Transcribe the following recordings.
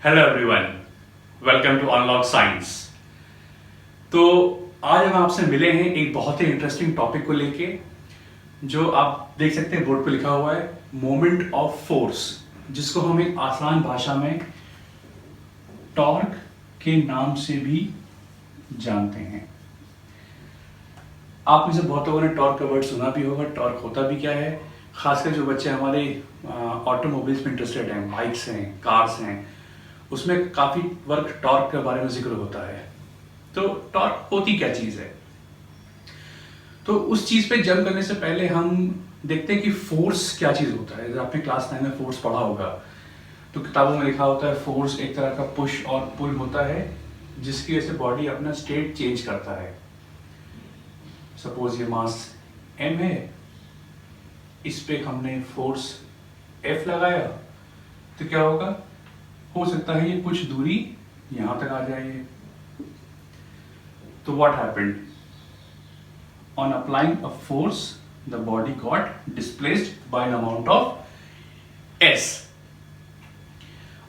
Hello everyone, welcome to unlock science. तो आज हम आपसे मिले हैं एक बहुत ही इंटरेस्टिंग टॉपिक को लेके, जो आप देख सकते हैं बोर्ड पे लिखा हुआ है मोमेंट ऑफ फोर्स, जिसको हम एक आसान भाषा में टॉर्क के नाम से भी जानते हैं। आप में से बहुत लोगों ने टॉर्क का वर्ड सुना भी होगा। टॉर्क होता भी क्या है, खासकर जो बच्चे हमारे ऑटोमोबाइल्स में इंटरेस्टेड हैं, बाइक्स हैं, कार्स हैं, उसमें काफी वर्क टॉर्क के बारे में जिक्र होता है। तो टॉर्क होती क्या चीज है? तो उस चीज पे जंप करने से पहले हम देखते हैं कि फोर्स क्या चीज होता है। जब आपने क्लास 9 में फोर्स पढ़ा होगा तो किताबों में लिखा होता है फोर्स एक तरह का पुश और पुल होता है, जिसकी वजह से बॉडी अपना स्टेट चेंज करता है। सपोज ये मास m है, इस पे हमने फोर्स F लगाया तो क्या होगा? हो सकता है ये कुछ दूरी यहां तक आ जाए। तो what happened on applying a force, the body got displaced by an amount of s।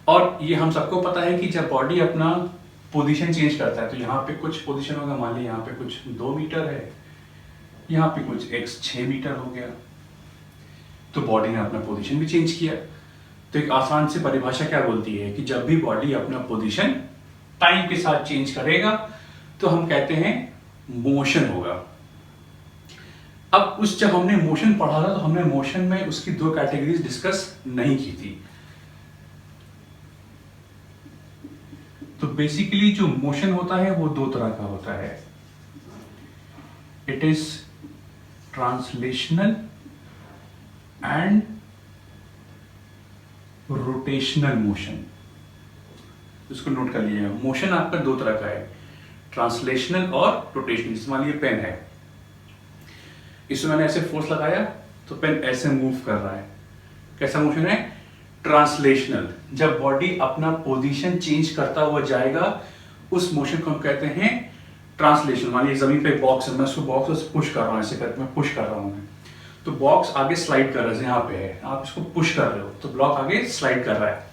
और ये हम सबको पता है कि जब बॉडी अपना पोजीशन चेंज करता है तो यहाँ पे कुछ पोजीशन होगा, मान ली यहाँ पे कुछ 2 मीटर है, यहाँ पे कुछ x 6 मीटर हो गया, तो बॉडी ने अपना पोजीशन भी चेंज किया। तो एक आसान सी परिभाषा क्या बोलती है कि जब भी बॉडी अपना पोजीशन टाइम के साथ चेंज करेगा तो हम कहते हैं मोशन होगा। अब जब हमने मोशन पढ़ा था तो हमने मोशन में उसकी 2 कैटेगरीज डिस्कस नहीं की थी। तो बेसिकली जो मोशन होता है वो 2 तरह का होता है। It is translational and rotational motion. इसको नोट कर लीजिएगा। मोशन आपका 2 तरह का है, ट्रांसलेशनल और रोटेशनल। जैसे मान लीजिए पेन है, इसमें मैंने ऐसे फोर्स लगाया तो पेन ऐसे मूव कर रहा है। कैसा मोशन है? ट्रांसलेशनल। जब बॉडी अपना पोजीशन चेंज करता हुआ जाएगा उस मोशन को हम कहते हैं ट्रांसलेशनल। मान लीजिए जमीन पे बॉक्स है, मैं उसको बॉक्स से पुश कर रहा हूं, ऐसे करके मैं पुश कर रहा हूं, तो बॉक्स आगे स्लाइड कर रहा है, यहाँ पे है, आप इसको पुश कर रहे हो तो ब्लॉक आगे स्लाइड कर रहा है।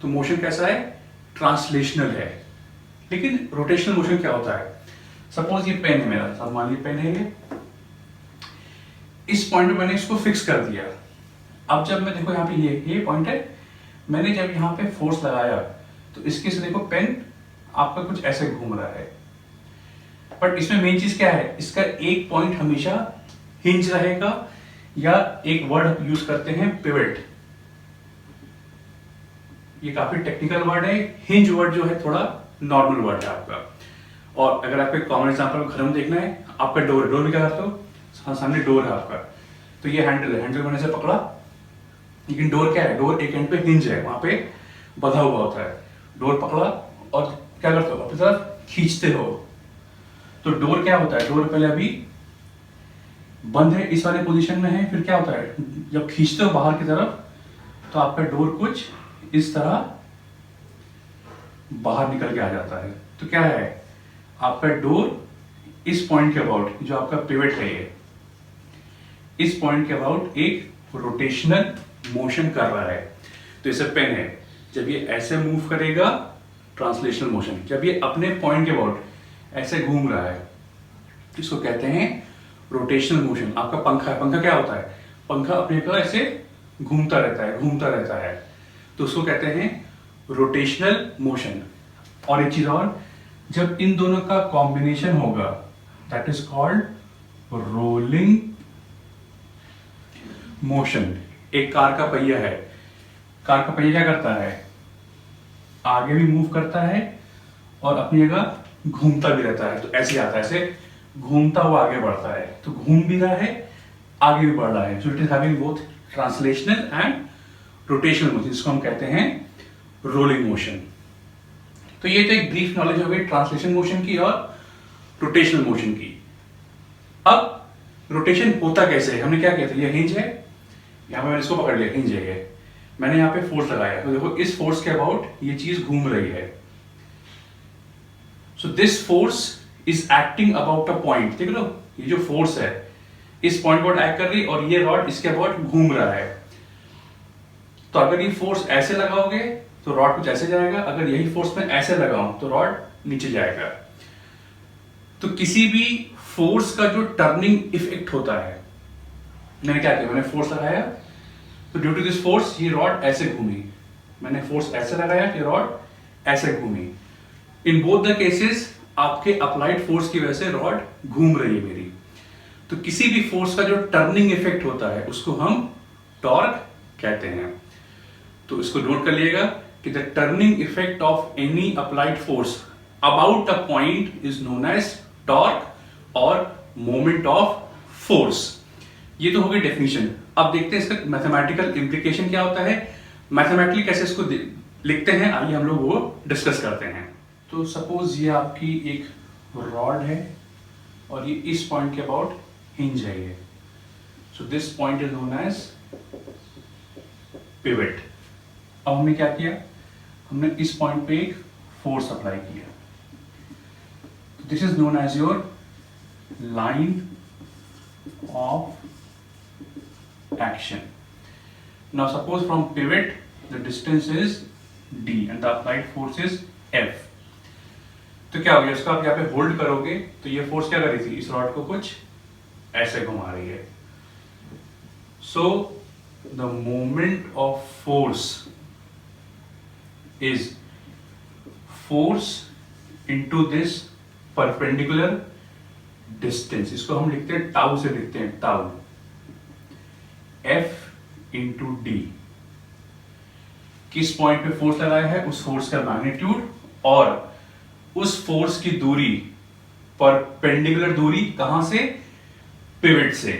तो मोशन कैसा है? ट्रांसलेशनल है। लेकिन रोटेशनल मोशन क्या होता है? सपोज ये पेन है मेरा, अब मान लीजिए पेन है ये, इस पॉइंट पे मैंने इसको फिक्स कर दिया। अब जब मैं देखो यहाँ पे ये पॉइंट है, मैंने जब यहाँ पे फोर्स लगाया तो इसके से देखो पेन आपका कुछ ऐसे घूम रहा है। बट इसमें मेन चीज क्या है? इसका एक पॉइंट हमेशा हिंज रहेगा, या एक वर्ड यूज करते हैं पिवट। ये काफी टेक्निकल वर्ड है। हिंज वर्ड जो है थोड़ा नॉर्मल वर्ड है आपका। और अगर आपको एक कॉमन एग्जांपल घर में देखना है, आपका डोर है, डोर में क्या करते हो? हाँ, सामने डोर है आपका, तो ये हैंडल है, हैंडल मैंने से पकड़ा, लेकिन डोर क्या है? डोर एक एंड पे हिंज है, वहां पे बंधा हुआ होता है। डोर पकड़ा और क्या करते हो? अपनी तरफ खींचते हो। तो डोर क्या होता है? डोर पहले अभी बंद है, इस वाले पोजीशन में है, फिर क्या होता है? जब खींचते हो बाहर की तरफ तो आपका डोर कुछ इस तरह बाहर निकल के आ जाता है। तो क्या है? आपका डोर इस पॉइंट के अबाउट, जो आपका पिवट है ये, इस पॉइंट के अबाउट एक रोटेशनल मोशन कर रहा है। तो जैसे पेन है, जब ये ऐसे मूव करेगा ट्रांसलेशनल मोशन, जब ये अपने पॉइंट के अबाउट ऐसे घूम रहा है इसको कहते हैं रोटेशनल मोशन। आपका पंखा है, पंखा क्या होता है? पंखा अपने को ऐसे घूमता रहता है, घूमता रहता है, तो उसको कहते हैं रोटेशनल मोशन। और एक चीज और, जब इन दोनों का कॉम्बिनेशन होगा that is called rolling motion. एक कार का पहिया है, कार का पहिया क्या करता है? आगे भी मूव करता है और अपनी जगह घूमता भी रहता है। तो ऐसे आता है, ऐसे घूमता हुआ आगे बढ़ता है, तो घूम भी रहा है, आगे भी बढ़ रहा है। So it is having both translational and rotational motion, जिसको हम कहते हैं रोलिंग मोशन। तो ये तो एक ब्रीफ नॉलेज हो गई ट्रांसलेशन मोशन की और रोटेशनल मोशन की। अब रोटेशन होता कैसे है? हमने क्या किया था? ये हिंज है, यहां पे मैंने इसको पकड़ लिया, हिंज है ये, मैंने यहाँ पे फोर्स लगाया, तो देखो इस फोर्स के अबाउट ये चीज घूम रही है। So this force is acting about a point. देख लो, ये जो फोर्स है इस पॉइंट पर एक्ट कर रही और ये रॉड इसके अबाउट घूम रहा है। तो अगर ये फोर्स ऐसे लगाओगे तो रॉड कुछ ऐसे जाएगा, अगर यही फोर्स मैं ऐसे लगाऊं तो रॉड नीचे जाएगा। तो किसी भी फोर्स का जो टर्निंग इफेक्ट होता है, मैंने क्या किया, मैंने फोर्स लगाया तो ड्यू टू दिस फोर्स ये रॉड ऐसे घूमी, मैंने फोर्स ऐसे लगाया कि रॉड ऐसे घूमी। इन बोथ द केसेस आपके अप्लाइड फोर्स की वजह से रॉड घूम रही है मेरी। तो किसी भी फोर्स का जो टर्निंग इफेक्ट होता है उसको हम टॉर्क कहते हैं। तो इसको नोट कर लिएगा कि the turning effect of any applied force about a point is known as torque और मोमेंट ऑफ फोर्स। ये तो हो गई डेफिनेशन। अब देखते हैं इसका मैथमेटिकल इंप्लीकेशन क्या होता है, मैथमेटिकली कैसे इसको लिखते हैं, आइए हम लोग वो डिस्कस करते हैं। तो सपोज ये आपकी एक रॉड है और ये इस पॉइंट के अबाउट हिंज है ये। So this point is known as pivot. अब हमने क्या किया, हमने इस पॉइंट पे एक फोर्स अप्लाई किया। This is known as your line of action. Now suppose from pivot the distance is d and the applied force is F. तो क्या हो गया, इसको आप यहाँ पे होल्ड करोगे तो ये फोर्स क्या कर रही थी, इस रॉड को कुछ ऐसे घुमा रही है। So the moment of force is force into this perpendicular distance. इसको हम लिखते हैं टाउ से लिखते हैं, टाउ F इंटू डी। किस पॉइंट पे फोर्स लगाया है, उस फोर्स का मैग्नीट्यूड और उस फोर्स की दूरी, परपेंडिकुलर दूरी कहां से, पिवट से।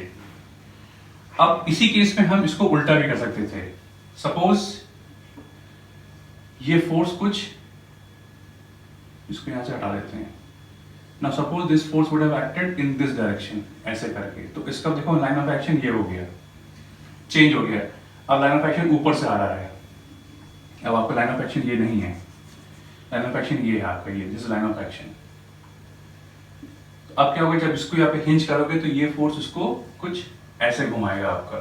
अब इसी केस में हम इसको उल्टा भी कर सकते थे। सपोज ये फोर्स कुछ, इसको यहां से हटा देते हैं। Now suppose this force would have acted in this direction, ऐसे करके, तो इसका देखो लाइन ऑफ एक्शन ये हो गया, चेंज हो गया। अब लाइन ऑफ एक्शन ऊपर से आ रहा है, अब आपका लाइन ऑफ एक्शन ये नहीं है, लाइन ऑफ एक्शन ये है आपका, ये दिस लाइन ऑफ एक्शन। अब क्या होगा, जब इसको यहाँ पे हिंज करोगे तो ये फोर्स इसको कुछ ऐसे घुमाएगा। आपका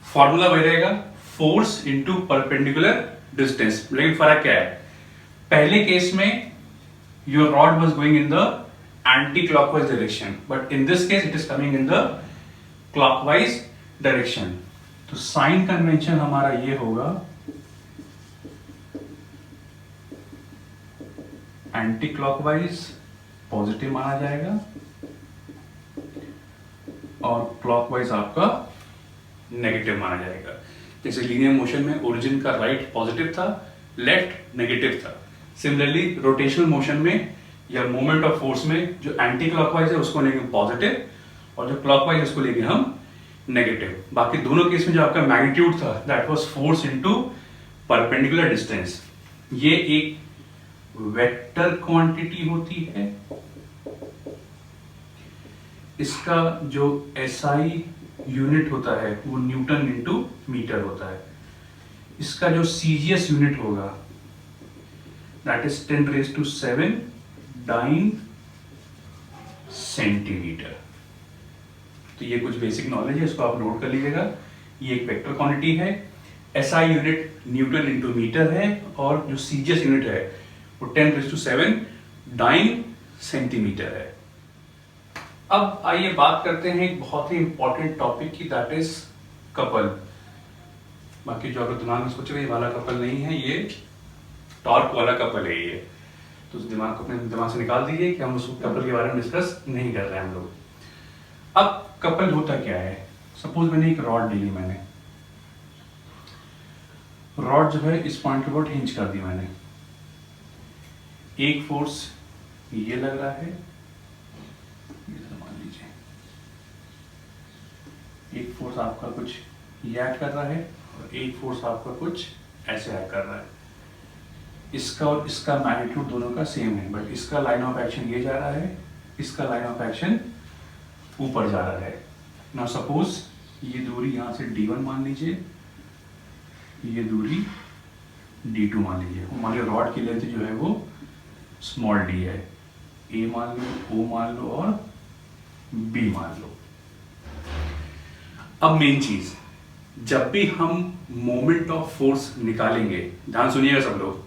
फॉर्मूला वही रहेगा, फोर्स इनटू परपेंडिकुलर डिस्टेंस। लेकिन फर्क क्या है, पहले केस में your rod was going in the anti clockwise direction, but in this case it is coming in the clockwise direction. तो साइन कन्वेंशन हमारा ये होगा, एंटी क्लॉकवाइज पॉजिटिव माना जाएगा और क्लॉकवाइज आपका नेगेटिव माना जाएगा। जैसे लीनियर मोशन में ओरिजिन का राइट पॉजिटिव था, लेफ्ट नेगेटिव था। सिमिलरली रोटेशनल मोशन में या मोमेंट ऑफ फोर्स में जो एंटी क्लॉकवाइज है उसको लेंगे पॉजिटिव और जो क्लॉकवाइज उसको लेंगे हम नेगेटिव। बाकी दोनों केस में जो आपका मैग्नीट्यूड था that was force into perpendicular distance. ये एक वेक्टर क्वांटिटी होती है, इसका जो एसआई यूनिट होता है वो न्यूटन इनटू मीटर होता है। इसका जो सीजीएस यूनिट होगा दैट इज 10⁷ डाइन सेंटीमीटर। तो ये कुछ बेसिक नॉलेज है, इसको आप नोट कर लीजिएगा। ये एक वेक्टर क्वांटिटी है, SI unit newton into metre है और जो सीजीएस यूनिट है वो 10⁷ डाइन सेंटीमीटर है। अब आइए बात करते हैं एक बहुत ही इंपॉर्टेंट टॉपिक की, दैट इज कपल। बाकी जो अगर दिमाग में सोचे ये वाला कपल नहीं है, ये टॉर्क वाला कपल है ये, तो उस दिमाग को अपने दिमाग से निकाल दीजिए कि हम उस कपल के बारे में डिस्कस नहीं कर रहे हैं हम लोग। अब कपल होता क्या है, सपोज मैंने एक रॉड ली, मैंने रॉड जो है इस पॉइंट के ऊपर हिंज कर दी मैंने, एक फोर्स ये लग रहा है, मान लीजिए एक फोर्स आपका कुछ ये ऐड कर रहा है और एक फोर्स आपका कुछ ऐसे ऐड कर रहा है। इसका और इसका मैग्नीट्यूड दोनों का सेम है, बट इसका लाइन ऑफ एक्शन ये जा रहा है, इसका लाइन ऑफ एक्शन ऊपर जा रहा है। नाउ सपोज ये दूरी यहां से d1 मान लीजिए, ये दूरी d2 मान लीजिए। मान लो रॉड की लेंथ जो है वो स्मॉल d है, a मान लो, o मान लो और b मान लो। अब मेन चीज, जब भी हम मोमेंट ऑफ फोर्स निकालेंगे, ध्यान सुनिएगा सब लोग,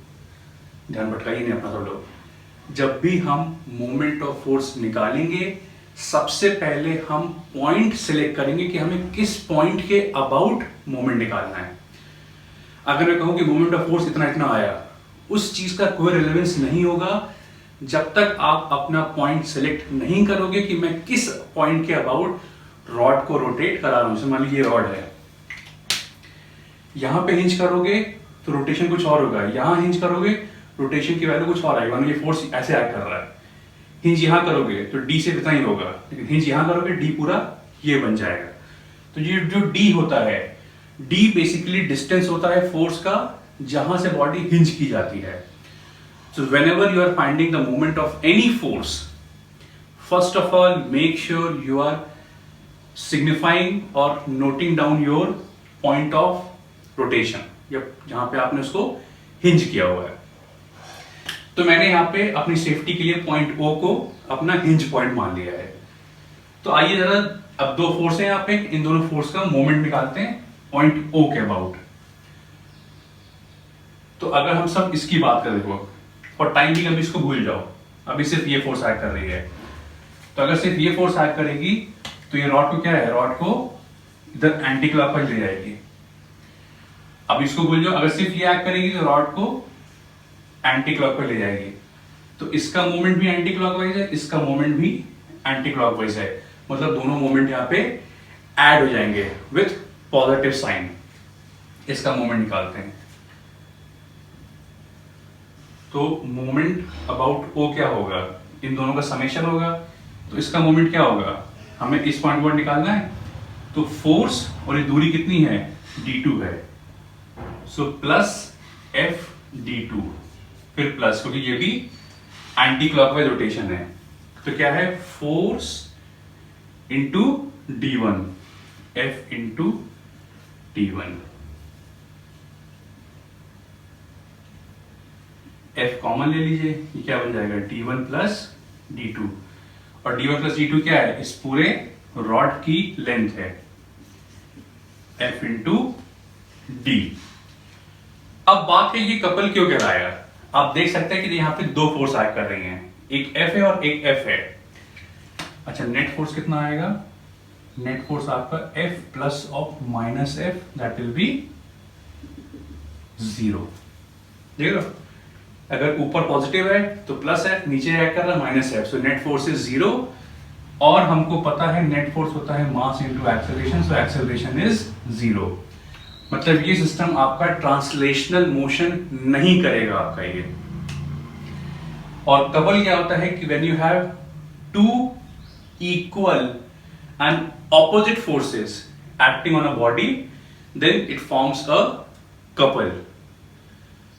ध्यान भटकाइए नहीं अपना सब लोग। जब भी हम मोमेंट ऑफ फोर्स निकालेंगे, सबसे पहले हम पॉइंट सिलेक्ट करेंगे कि हमें किस पॉइंट के अबाउट मोमेंट निकालना है। अगर मैं कहूं कि मोमेंट ऑफ फोर्स इतना इतना आया, उस चीज का कोई रिलेवेंस नहीं होगा जब तक आप अपना पॉइंट सिलेक्ट नहीं करोगे कि मैं किस पॉइंट के अबाउट रॉड को रोटेट करा रहा हूं। जैसे मान लीजिए रॉड है, यहां पे हिंज करोगे तो रोटेशन कुछ और होगा, यहां हिंज करोगे रोटेशन की वैल्यू कुछ और आएगी। मान लीजिए फोर्स ऐसे एक्ट कर रहा है, हिंज यहां करोगे तो डी से इतना ही होगा, लेकिन हिंज यहां करोगे डी पूरा ये बन जाएगा। तो ये जो डी होता है, डी बेसिकली डिस्टेंस होता है फोर्स का जहां से बॉडी हिंज की जाती है। So whenever you are finding the moment of any force, first of all make sure you are signifying और noting down your point of rotation, जहां पे आपने उसको हिंज किया हुआ है। तो मैंने यहां पे अपनी सेफ्टी के लिए पॉइंट ओ को अपना हिंज पॉइंट मान लिया है। तो आइए जरा, अब दो फोर्स है यहां पे, इन दोनों फोर्स का मोमेंट निकालते हैं पॉइंट ओ के अबाउट। तो अगर हम सब इसकी बात करें, देखो और टाइम भी, अभी इसको भूल जाओ, अभी सिर्फ ये फोर्स एक्ट कर रही है। तो अगर सिर्फ ये फोर्स एक्ट करेगी तो ये रॉड को क्या है, रॉड को इधर एंटी क्लॉकवाइज ले जाएगी। अब इसको भूल जाओ, अगर सिर्फ ये एक्ट करेगी तो रॉड को एंटी क्लॉकवाइज ले जाएगी। तो इसका मूवमेंट भी एंटी क्लॉकवाइज है, इसका मूवमेंट भी एंटी क्लॉकवाइज है, मतलब दोनों मूवमेंट यहां पे ऐड हो जाएंगे विथ पॉजिटिव साइन। इसका मूवमेंट निकालते हैं। तो मूवमेंट अबाउट ओ क्या होगा, इन दोनों का समेशन होगा। तो इसका मूवमेंट क्या होगा, हमें इस पॉइंट पर निकालना है। तो फोर्स और ये दूरी कितनी है, d2 है। सो प्लस एफ d2, फिर प्लस, क्योंकि ये भी एंटी क्लॉकवाइज रोटेशन है। तो क्या है, force into d1, F into d1। F common ले लीजिए, ये क्या बन जाएगा, d1 प्लस d2। और d1 प्लस d2 क्या है, इस पूरे रॉड की लेंथ है, f इंटू डी। अब बात है ये कपल क्यों कहलाया। आप देख सकते हैं कि यहाँ पे दो फोर्स एक्ट कर रही हैं, एक F है और एक F है। अच्छा, नेट फोर्स कितना आएगा, नेट फोर्स आपका F plus of minus F, that will be 0। देख लो, अगर ऊपर पॉजिटिव है तो प्लस F, नीचे एक्ट कर रहा है minus F, so net force is 0। और हमको पता है नेट फोर्स होता है mass into acceleration, so acceleration is 0। मतलब ये सिस्टम आपका ट्रांसलेशनल मोशन नहीं करेगा आपका ये। और कपल क्या होता है कि when you have two equal and opposite forces acting on a body, then it forms a couple.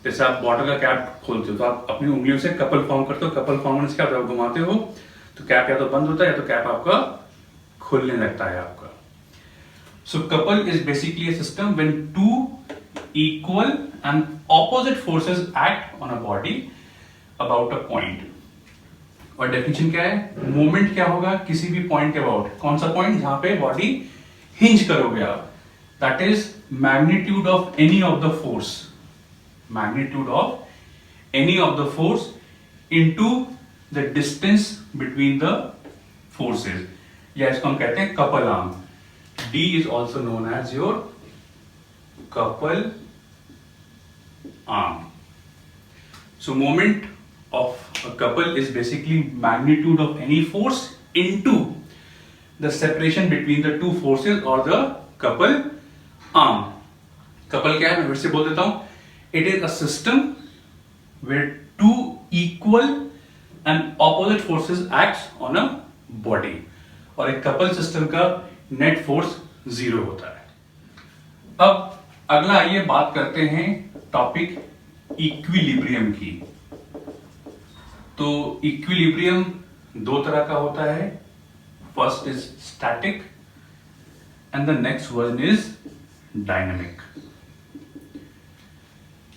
जैसे आप बॉटल का कैप खोलते हो तो आप अपनी उंगलियों से कपल फॉर्म करते हो। कपल फॉर्म क्या होता है, आप घुमाते हो तो कैप या तो बंद होता है या तो कैप आपका खुलने लगता है आपका। So couple is basically a system when two equal and opposite forces act on a body about a point। और डेफिनेशन क्या है, मोमेंट क्या होगा किसी भी पॉइंट के अबाउट। कौन सा पॉइंट, जहां पे बॉडी हिंज करोगे आप, that is magnitude of any of the force, magnitude of any of the force into the distance between the forces, या इसको हम कहते हैं couple arm. D is also known as your couple arm. So moment of a couple is basically magnitude of any force into the separation between the two forces or the couple arm. Couple क्या है, मैं फिर से बोल देता हूं, it is a system where two equal and opposite forces acts on a body। और एक कपल सिस्टम का नेट फोर्स 0 होता है। अब अगला आइए बात करते हैं टॉपिक इक्विलिब्रियम की। तो इक्विलिब्रियम दो तरह का होता है, first is static and the next one is dynamic.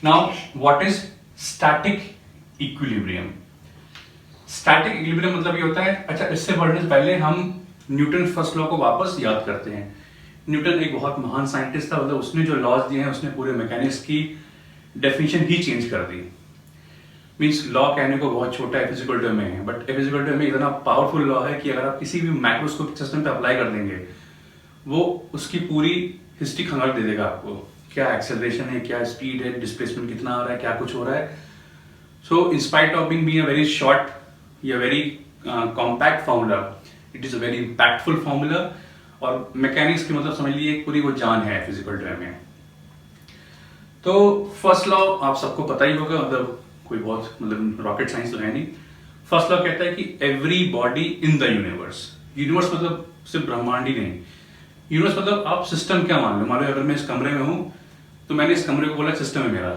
Now what is static equilibrium. Static equilibrium मतलब ये होता है, अच्छा इससे बढ़ने से पहले हम न्यूटन फर्स्ट लॉ को वापस याद करते हैं। न्यूटन एक बहुत महान साइंटिस्ट था, मतलब उसने जो लॉज दिए हैं उसने पूरे मैकेनिक्स की डेफिनेशन ही चेंज कर दी। मीन्स लॉ कहने को बहुत छोटा है फिजिकल टर्म में, बट फिजिकल टर्म में इतना पावरफुल लॉ है कि अगर आप किसी भी माइक्रोस्कोपिक सिस्टम पे अप्लाई कर देंगे, वो उसकी पूरी हिस्ट्री खंगाल दे देगा आपको, क्या एक्सेलरेशन है, क्या स्पीड है, डिस्प्लेसमेंट कितना आ रहा है, क्या कुछ हो रहा है। So in spite of being a very short या very compact formula, it is a very impactful formula, और मैकेनिक्स की मतलब समझ लीजिए पूरी वो जान है फिजिकल टर्म में। तो फर्स्ट लॉ आप सबको पता ही होगा, मतलब कोई बहुत मतलब रॉकेट साइंस तो है नहीं। फर्स्ट लॉ कहता है कि every body in the universe, universe मतलब सिर्फ ब्रह्मांड ही नहीं, यूनिवर्स मतलब आप सिस्टम क्या मान लो अगर मैं इस कमरे में हूं तो मैंने इस कमरे को बोला सिस्टम है मेरा,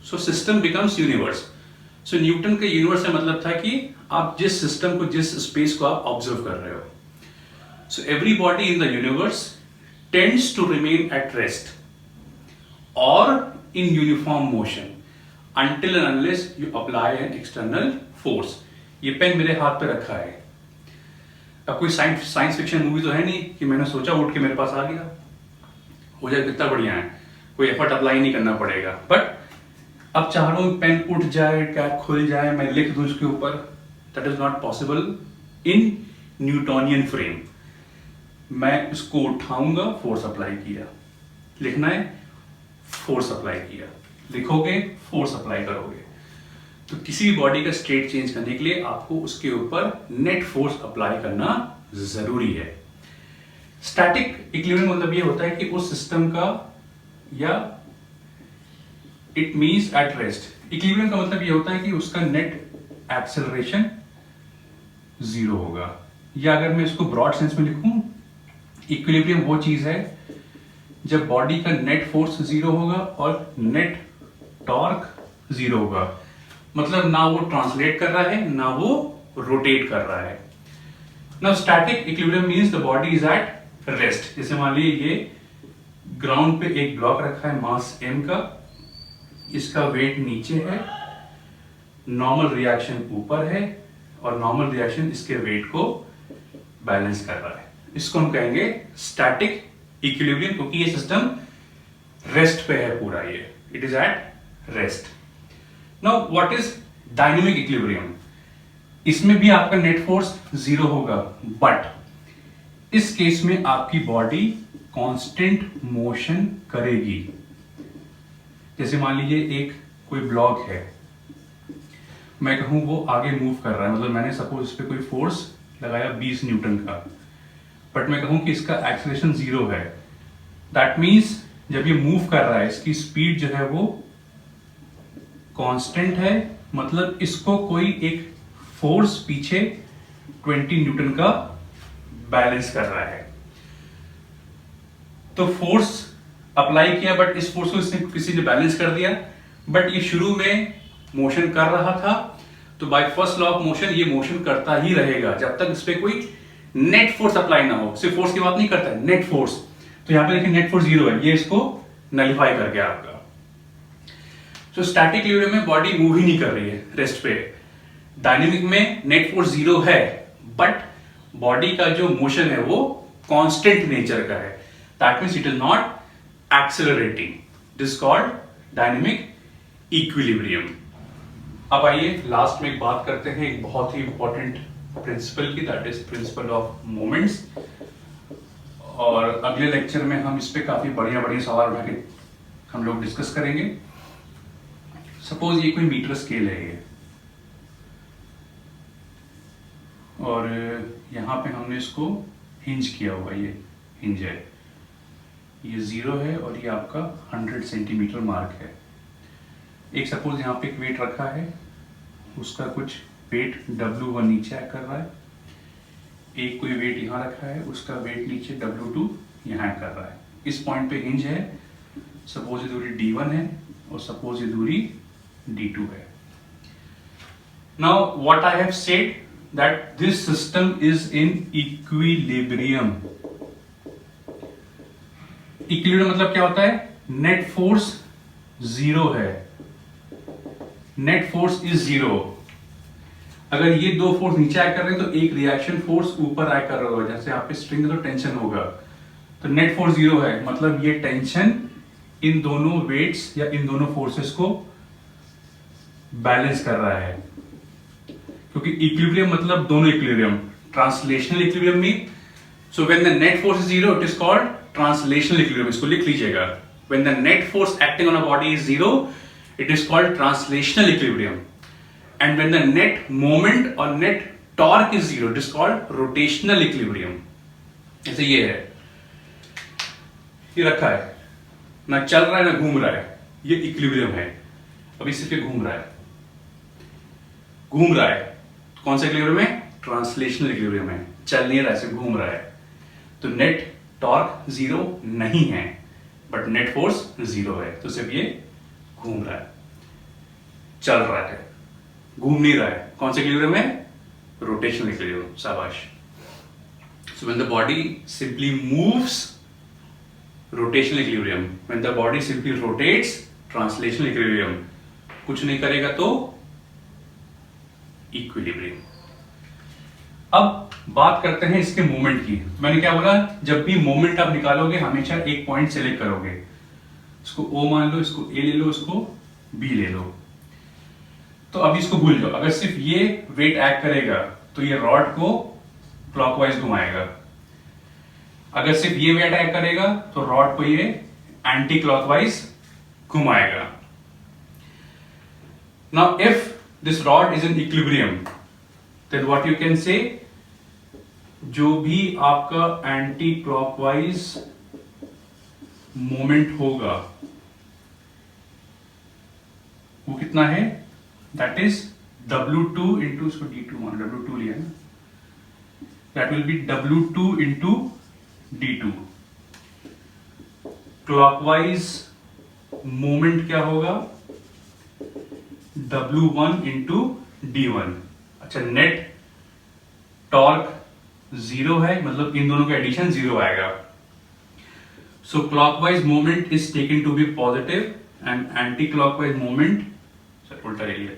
सो सिस्टम बिकम्स यूनिवर्स। सो न्यूटन के यूनिवर्स से मतलब था कि आप जिस सिस्टम को, जिस स्पेस को आप ऑब्जर्व कर रहे हो। So every body in the universe tends to remain at rest और in uniform motion until and unless you apply an external force। ये पेन मेरे हाथ पे रखा है, अब कोई साइंस फिक्शन मूवी तो है नहीं कि मैंने सोचा उठ के मेरे पास आ गया, हो जाए कितना बढ़िया है, कोई एफर्ट अप्लाई नहीं करना पड़ेगा। बट अब चाह रहा हूं पेन उठ जाए, कैप खुल जाए, मैं लिख दूं उसके ऊपर, that is not possible in Newtonian frame. मैं इसको उठाऊंगा, फोर्स अप्लाई किया, लिखना है फोर्स अप्लाई किया, लिखोगे फोर्स अप्लाई करोगे। तो किसी भी बॉडी का स्टेट चेंज करने के लिए आपको उसके ऊपर नेट फोर्स अप्लाई करना जरूरी है। स्टैटिक इक्विलिब्रियम मतलब ये होता है कि उस सिस्टम का, या it means at rest. Equilibrium का मतलब ये होता है कि उसका नेट एक्सेलरेशन जीरो होगा, या अगर मैं इसको ब्रॉड सेंस में लिखूं, इक्विलिब्रियम वो चीज है जब बॉडी का नेट फोर्स जीरो होगा और नेट टॉर्क जीरो होगा, मतलब ना वो ट्रांसलेट कर रहा है ना वो रोटेट कर रहा है। Now static equilibrium means the body is at rest. जैसे मान लीजिए ये ग्राउंड पे एक ब्लॉक रखा है मास m का, इसका वेट नीचे है, नॉर्मल रिएक्शन ऊपर है, और नॉर्मल रिएक्शन इसके वेट को बैलेंस कर रहा है। इसको हम कहेंगे स्टैटिक इक्विलिब्रियम, क्योंकि ये सिस्टम रेस्ट पे है पूरा, ये it is at rest. Now what is dynamic equilibrium? इसमें भी आपका नेट फोर्स जीरो होगा, बट इस केस में आपकी बॉडी कांस्टेंट मोशन करेगी। जैसे मान लीजिए एक कोई ब्लॉक है, मैं कहूं वो आगे मूव कर रहा है, मतलब मैंने सपोज इस पे कोई फोर्स लगाया 20 न्यूटन का, बट मैं कहूं कि इसका एक्सेलरेशन जीरो है, दैट मीन्स जब ये मूव कर रहा है इसकी स्पीड जो है वो कांस्टेंट है, मतलब इसको कोई एक फोर्स पीछे 20 न्यूटन का बैलेंस कर रहा है। तो फोर्स अप्लाई किया, बट इस फोर्स को इसने किसी ने बैलेंस कर दिया, बट ये शुरू में मोशन कर रहा था, तो by first law of motion ये मोशन करता ही रहेगा जब तक इस पे कोई नेट फोर्स अप्लाई ना हो। सिर्फ फोर्स की बात नहीं करता है, नेट फोर्स। तो यहां पे देखिए नेट फोर्स जीरो है, ये इसको नलिफाई कर गया आपका। तो स्टैटिक इक्विलिब्रियम में बॉडी मूव ही नहीं कर रही है रेस्ट पे। डायनेमिक में नेट फोर्स जीरो है, बट बॉडी का जो मोशन है वो कांस्टेंट नेचर का है, that means it is not accelerating, it is called dynamic equilibrium. अब आइए लास्ट में एक बात करते हैं एक बहुत ही इंपॉर्टेंट प्रिंसिपल की, that is principal of moments. और अगले लेक्चर में हम इस पे काफी बढ़िया बढ़िया सवाल उठा के हम लोग डिस्कस करेंगे। सपोज ये कोई मीटर स्केल है ये, और यहां पे हमने इसको हिंज किया हुआ, ये हिंज है, ये जीरो है और ये आपका 100 सेंटीमीटर मार्क है। एक सपोज यहाँ पे एक वेट रखा है, उसका कुछ वेट W1 नीचे कर रहा है, एक कोई वेट यहाँ रखा है, उसका वेट नीचे W2 यहाँ कर रहा है। इस पॉइंट पे हिंज है, सपोज ये दूरी D1 है और सपोज ये दूरी D2 है। Now what I have said that this system is in equilibrium. Equilibrium मतलब क्या होता है? नेट फोर्स जीरो है, नेट फोर्स इज जीरो। अगर ये दो फोर्स नीचे आया कर रहे हैं तो एक रिएक्शन फोर्स ऊपर आया कर रहा होगा, जैसे यहाँ पे स्ट्रिंग है तो टेंशन होगा, तो नेट फोर्स जीरो है, मतलब ये टेंशन इन दोनों वेट्स या इन दोनों फोर्सेस को बैलेंस कर रहा है, क्योंकि इक्विलिब्रियम मतलब दोनों equilibrium, translational equilibrium mean, so when the net force is zero it is called translational equilibrium, इसको लिख लीजिएगा। When the net force acting on a body is zero it is called translational equilibrium, and when the net moment और net torque is zero it is called rotational equilibrium. जैसे ये है, ये रखा है, ना चल रहा है ना घूम रहा है, ये इक्विलिब्रियम है। अभी सिर्फ ये घूम रहा है, घूम रहा है, कौन सा इक्विलिब्रियम है? ट्रांसलेशनल इक्विलिब्रियम है, चल नहीं रहा है, सिर्फ घूम रहा है। तो नेट टॉर्क जीरो नहीं है, बट नेट फोर्स जीरो है, तो सिर्फ ये घूम रहा है, चल रहा है, घूम नहीं रहा है। कौन सा इक्विलिब्रियम है? Rotational equilibrium. शाबाश। So when the body simply moves, rotational equilibrium. When the body simply rotates, translational equilibrium. कुछ नहीं करेगा तो equilibrium. अब बात करते हैं इसके मोमेंट की। मैंने क्या बोला, जब भी मोमेंट आप निकालोगे हमेशा एक पॉइंट सेलेक्ट करोगे, इसको O मान लो, इसको A ले लो, इसको B ले लो। तो अब इसको भूल जाओ, अगर सिर्फ ये वेट एक्ट करेगा तो ये रॉड को क्लॉकवाइज घुमाएगा, अगर सिर्फ ये वेट एक्ट करेगा तो रॉड को ये एंटी क्लॉकवाइज घुमाएगा। Now if this rod is in equilibrium then what you can say, जो भी आपका एंटी क्लॉकवाइज मोमेंट होगा वो कितना है? दैट इज W2 इंटू, इसको D2 मान, W2 लिया ना, that will be W2 into D2। Clockwise moment क्या होगा? W1 into D1। अच्छा, नेट टॉर्क जीरो है, मतलब इन दोनों का एडिशन जीरो आएगा। So clockwise moment is taken to be positive and anti clockwise moment, उल्टा ले लिया,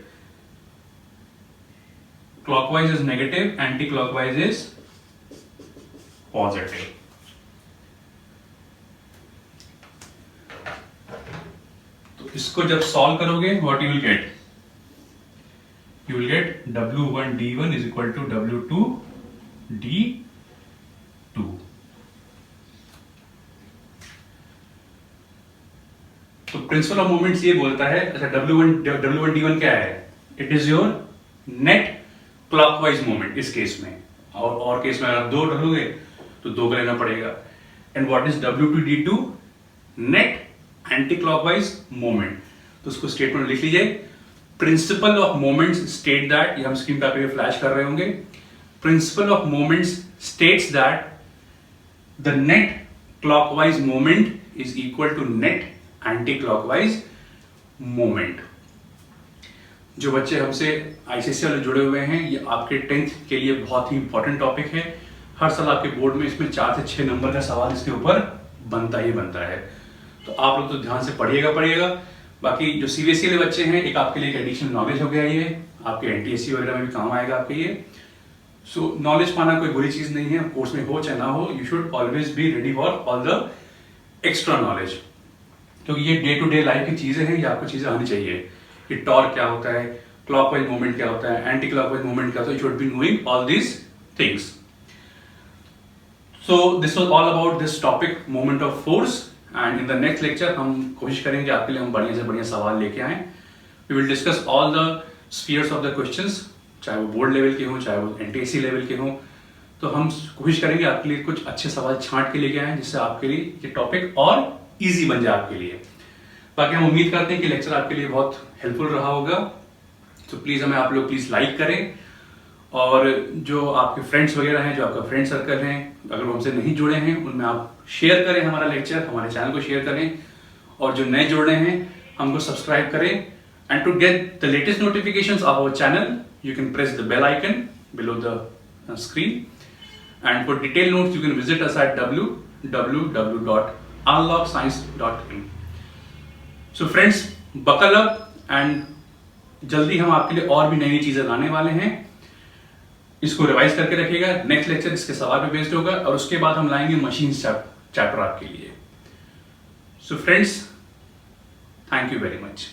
clockwise is negative, anti clockwise is positive. तो इसको जब सॉल्व करोगे what you will get? You will get W1 D1 is equal to W2 D2। तो principal of moments ये बोलता है, अच्छा W1 D1 क्या है? It is your net clockwise moment इस केस में, और केस में अगर दो रखोगे तो दो का लेना पड़ेगा। And what is W2 D2? Net anti clockwise moment. तो उसको स्टेटमेंट लिख लीजिए। Principle of moments state that, ये हम स्क्रीन पे फ्लैश कर रहे होंगे, principle of moments states that the net clockwise moment is equal to net anti clockwise moment. जो बच्चे हमसे आईसीएसई वाले जुड़े हुए हैं, ये आपके 10th के लिए बहुत ही इंपॉर्टेंट टॉपिक है। हर साल आपके बोर्ड में इसमें 4 से 6 नंबर का सवाल इसके ऊपर बनता ही बनता है, तो आप लोग तो ध्यान से पढ़िएगा। बाकी जो सीबीएसई वाले बच्चे हैं, एक आपके लिए एक एडिशनल नॉलेज हो गया, ये आपके एनटीएससी वगैरह में भी काम आएगा आपके ये। सो नॉलेज पाना कोई बुरी चीज नहीं है, कोर्स में हो चाहे ना हो, you should always be ready for all the extra knowledge, क्योंकि ये डे टू डे लाइफ की चीजें हैं, ये आपको चीजें आनी चाहिए कि टॉर्क क्या होता है, क्लॉकवाइज मूवमेंट क्या होता है, एंटी क्लॉकवाइज मूवमेंट क्या होता है, you should be knowing all these things. So this was all about this topic moment of force, and in the next lecture हम कोशिश करेंगे आपके लिए हम बढ़िया से बढ़िया सवाल लेके आए। We will discuss all the spheres of the questions, चाहे वो बोर्ड लेवल के हों चाहे वो एनटीएससी लेवल के हों, तो हम कोशिश करेंगे आपके लिए कुछ अच्छे सवाल छांट के लेके आए जिससे आपके लिए ये टॉपिक और इजी बन जाए आपके लिए। बाकी हम उम्मीद करते हैं कि लेक्चर आपके लिए बहुत हेल्पफुल रहा होगा, तो प्लीज हमें आप लोग प्लीज लाइक करें, और जो आपके फ्रेंड्स वगैरह हैं, जो आपका फ्रेंड सर्कल हैं, अगर वो हमसे नहीं जुड़े हैं उनमें आप शेयर करें हमारा लेक्चर, हमारे चैनल को शेयर करें, और जो नए जुड़ रहे हैं हमको सब्सक्राइब करें। And to get the latest notifications of our channel you can press the bell icon below the screen, and for detailed notes you can visit us at www.unlockscience.in. So friends, buckle up and जल्दी हम आपके लिए और भी नई चीजें लाने वाले हैं, इसको रिवाइज करके रखिएगा। नेक्स्ट लेक्चर इसके सवाल पे बेस्ड होगा, और उसके बाद हम लाएंगे मशीन चैप्टर आपके लिए। So friends, thank you very much.